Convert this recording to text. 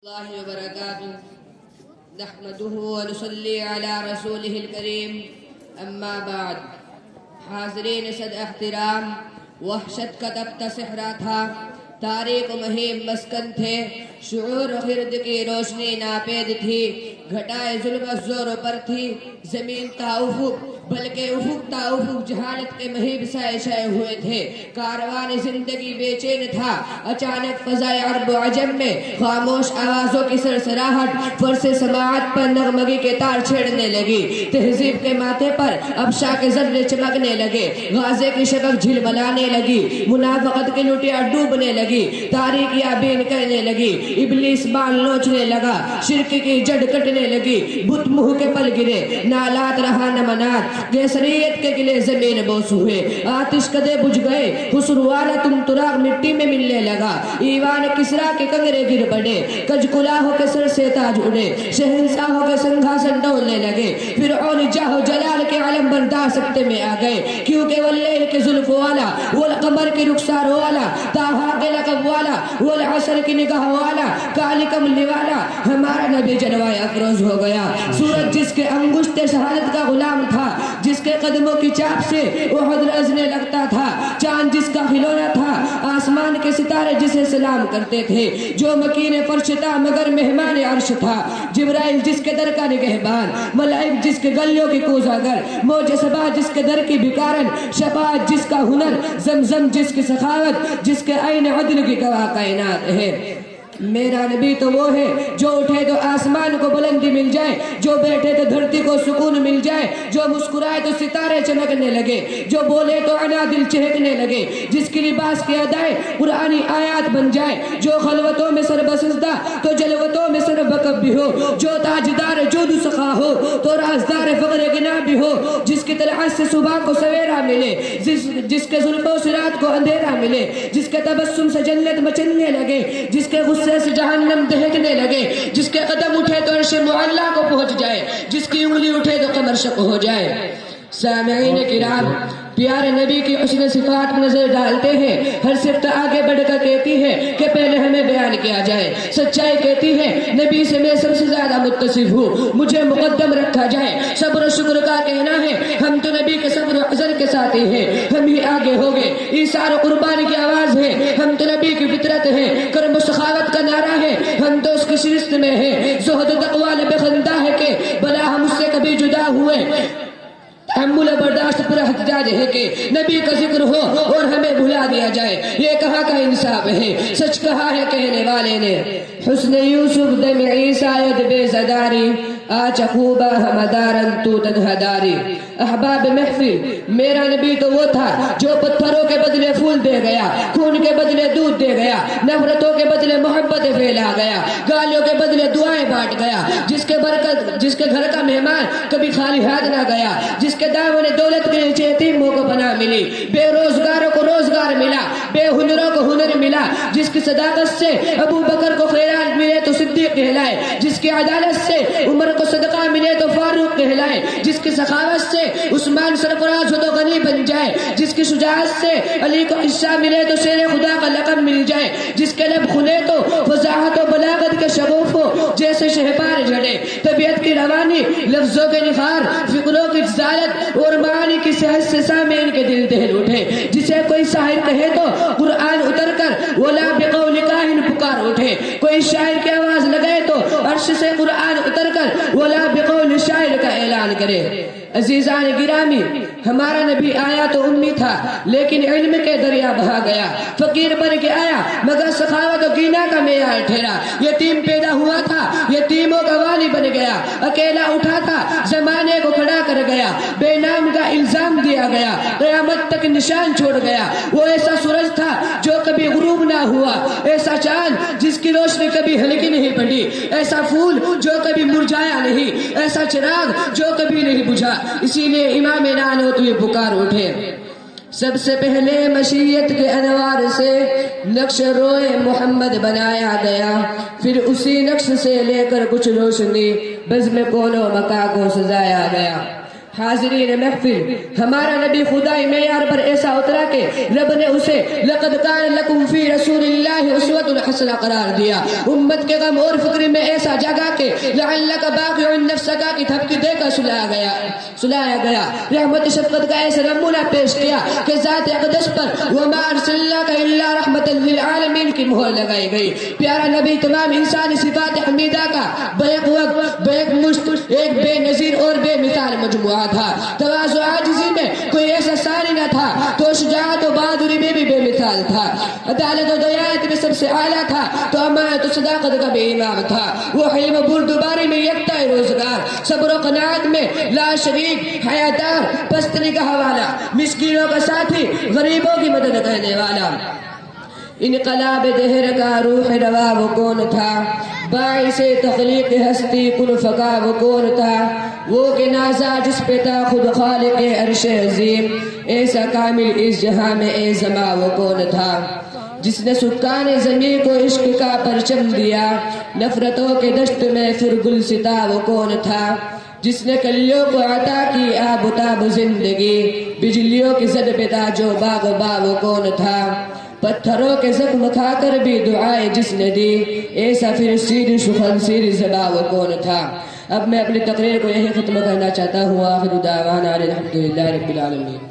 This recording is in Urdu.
اللہ وبرکاتہ نحمده ونصلی علی رسولہ الکریم اما بعد حاضرین صد احترام وحشت کا تپتا صحرا تھا، تاریک و مہیم مسکن تھے، شعور و خرد کی روشنی ناپید تھی، گھٹائے ظلمت زور پر تھی، زمین تا افق بلکہ افق تا افق جہالت کے مہیب سائے شائے ہوئے تھے، کاروان زندگی بے چین تھا۔ اچانک فضائے عرب و عجم میں خاموش آوازوں کی سرسراہٹ فرس سماعت پر نغمگی کے تار چھیڑنے لگی، تہذیب کے ماتھے پر ابشا کے ذرے چمکنے لگے، غازے کی شبک جھلملانے لگی، منافقت کی لٹیا ڈوبنے لگی، تاریکیاں بین کرنے لگی، ابلیس بال نوچنے لگا، شرک کی جڑ کٹنے لگی، بت منہ کے پل گرے، نالات رہا نہ منات، کیسریت کے گلے زمین بوس ہوئے، آتش کدے بجھ گئے، خسروالا تم تراغ مٹی میں ملنے لگا، ایوان کسرا کے کنگرے گر پڑے، کج کلاہوں کے سر سے تاج اڑے، شہنشاہوں کے سنگھاسن ڈولنے لگے، فرعون جاہ و جلال کے علم بردار سکتے میں آ گئے، کیونکہ واللیل کے ظلف والا، والقمر کی رخسار والا، تاہا کے لقب والا، والعصر کی نگاہ والا، کالی کملی والا ہمارا نبی جلوہ افروز ہو گیا۔ سورج جس کے انگشت شہادت کا غلام تھا، جس کے قدموں کی چاپ سے احد رزنے لگتا تھا، چاند جس کا کھلونا تھا، آسمان کے ستارے جسے سلام کرتے تھے، جو مکین فرش تھا مگر مہمان عرش تھا، جبرائیل جس کے در کا نگہبان، ملائک جس کے گلیوں کی کوزاگر، موج صبا جس کے در کی بکارن، شفاعت جس کا ہنر، زمزم جس کی سخاوت، جس کے عین عدل کی گواہ کائنات ہے۔ میرا نبی تو وہ ہے جو اٹھے تو آسمان کو بلندی مل جائے، جو بیٹھے تو دھرتی کو سکون مل جائے، جو مسکرائے تو ستارے چمکنے لگے، جو بولے تو عنادل چہکنے لگے، جس کی لباس کی ادائے قرآنی آیات بن جائے، جو خلوتوں میں سر بسزدہ تو جلوتوں میں سر بکب بھی ہو، جو تاجدار جود سخا ہو تو رازدار فقر گنا بھی ہو، جس کی طلعت سے صبح کو سویرا ملے، جس کے ظلموں سے رات کو اندھیرا ملے، جس کے تبسم سے جنت مچلنے لگے، جس کے غصے سے جہنم دہکنے لگے، جس کے قدم اٹھے تو عرش معلیٰ کو پہنچ جائے، جس کی انگلی اٹھے تو قمر شق ہو جائے۔ سامعین کرام، پیارے نبی کی حسن صفات میں نظر ڈالتے ہیں، ہر صفت آگے بڑھ کر کہتی ہے کہ پہلے ہمیں بیان کیا جائے، سچائی کہتی ہے نبی سے میں سب سے زیادہ متصف ہوں، مجھے مقدم رکھا جائے، صبر و شکر کا کہنا ہے ہم تو نبی کے صبر و عذر کے ساتھی ہیں، ہم ہی آگے ہوگے، ایثار و قربانی کی آواز ہے ہم تو نبی کی فطرت ہے، کرم و سخاوت کا نعرہ ہے ہم تو اس کی شرست میں ہیں، زہد و تقوی لب خندہ ہے کہ بلا ہم اس سے کبھی جدا ہوئے، تحمل برداشت پر احتجاج ہے کہ نبی کا ذکر ہو اور ہمیں بھلا دیا جائے، یہ کہاں کا انصاف ہے، سچ کہا ہے کہنے والے نے، حسن یوسف دم عیسیٰ ید بے زداری، آج خوبہ ہمدارن تو تنہداری۔ احباب محفل، میرا نبی تو وہ تھا جو پتھروں کے بدلے پھول دے گیا، خون کے بدلے دودھ دے گیا، نفرتوں کے بدلے محبت پھیلا گیا، گالیوں کے بدلے دعائیں بانٹ گیا، جس کے برکت جس کے گھر کا مہمان کبھی خالی ہاتھ نہ گیا، جس کے دامن دولت کے نیچے یتیموں کو پناہ ملی، بے روزگاروں کو روزگار ملا، بے ہنروں کو ہنر ملا، جس کی صداقت سے ابو بکر کو خیرات ملے تو صدیق کہلائے، جس کی عدالت سے عمر کو صدقہ ملے تو فاروق کہلائے، جس کی سخاوت سے عثمان سرفراز ہو تو غنی بن جائے، جس کی شجاعت سے علی کو عشاء ملے تو شیر خدا کا لقب مل جائے، جس کے لب کھلے تو فصاحت و بلاغت کے شغوف ہو جیسے شہپار جھڑے، طبیعت کی روانی، لفظوں کے نخار، فکروں کی جزالت اور معانی کی صحت سے سامعین کے دل دہل اٹھے، جسے کوئی شاعر کہے تو قرآن اتر کر ولا بقول کاہن پکار اٹھے، کوئی شاعر کی آواز لگائے تو عرش سے قرآن اتر کر ولا بقول شاعر کا اعلان کرے۔ عزیزان گرامی، ہمارا نبی آیا تو امی تھا لیکن علم کے دریا بہا گیا، فقیر بن کے آیا مگر سخاوت و گینا کا معیار ٹھہرا، یتیم پیدا ہوا تھا یتیموں کا والی بن گیا، اکیلا اٹھا تھا زمانے کو کھڑا کر گیا، بے نام کا الزام دیا گیا، قیامت تک نشان چھوڑ گیا، وہ ایسا سورج تھا جو کبھی غروب نہ ہوا، ایسا چاند جس کی روشنی کبھی ہلکی نہیں پڑی، ایسا پھول جو کبھی مرجھایا نہیں، ایسا چراغ جو کبھی نہیں بجھا، اسی لیے امام نانوتوی پکار اٹھے۔ سب سے پہلے مشیت کے انوار سے نقش روئے محمد بنایا گیا، پھر اسی نقش سے لے کر کچھ روشنی بزم کون و مکا کو سجایا گیا۔ حاضرین محفل، ہمارا نبی خدائی معیار پر ایسا اترا کہ رب نے اسے لقد کان لکم فی رسول اللہ اسوۃ حسنہ قرار دیا، امت کے غم اور فکر میں ایسا جگہ کہ لعلک باقع نفسک کی تھپکی دے کر سلایا گیا، رحمت شفقت کا ایسا نمونہ پیش کیا کہ ذات اقدس پر وما ارسلناک الا رحمت للعالمین کی مہر لگائی گئی۔ پیارا نبی تمام انسانی صفات حمیدہ کا بیک وقت بیک مشت ایک بے نظیر اور بے مثال مجموعہ تھا۔ تواضع و عاجزی میں کوئی ایسا ثانی نہ تھا، تو شجاعت و بہادری میں بھی بے مثال تھا، عدالت و دیانت میں سب سے اعلیٰ تھا، تو امانت و صداقت کا بھی امام تھا۔ وہ حلم و بردباری میں یکتا روزگار، صبر و قناعت میں لا شریک، حیادار، پست نگاہ والا، مسکینوں کا ساتھی، غریبوں کی مدد کرنے والا۔ انقلاب دہر کا روح روا وہ کون تھا، باعث تخلیق ہستی کن فقا وہ کون تھا، وہ کہ نازا جس پہ تھا خود خالق عرش عظیم، ایسا کامل اس جہاں میں اے زما وہ کون تھا، جس نے سکان زمین کو عشق کا پرچم دیا، نفرتوں کے دشت میں پھر گلستا وہ کون تھا، جس نے کلیوں کو عطا کی آب و تاب زندگی، بجلیوں کی زد پہ تھا جو باغ با وہ کون تھا، پتھروں کے زخم کھا کر بھی دعائیں جس نے دی، ایسا پھر سیر شخن سیر زبا وہ کون تھا۔ اب میں اپنی تقریر کو یہی ختم کرنا چاہتا ہوں، آخر دعوانا الحمدللہ رب العالمین۔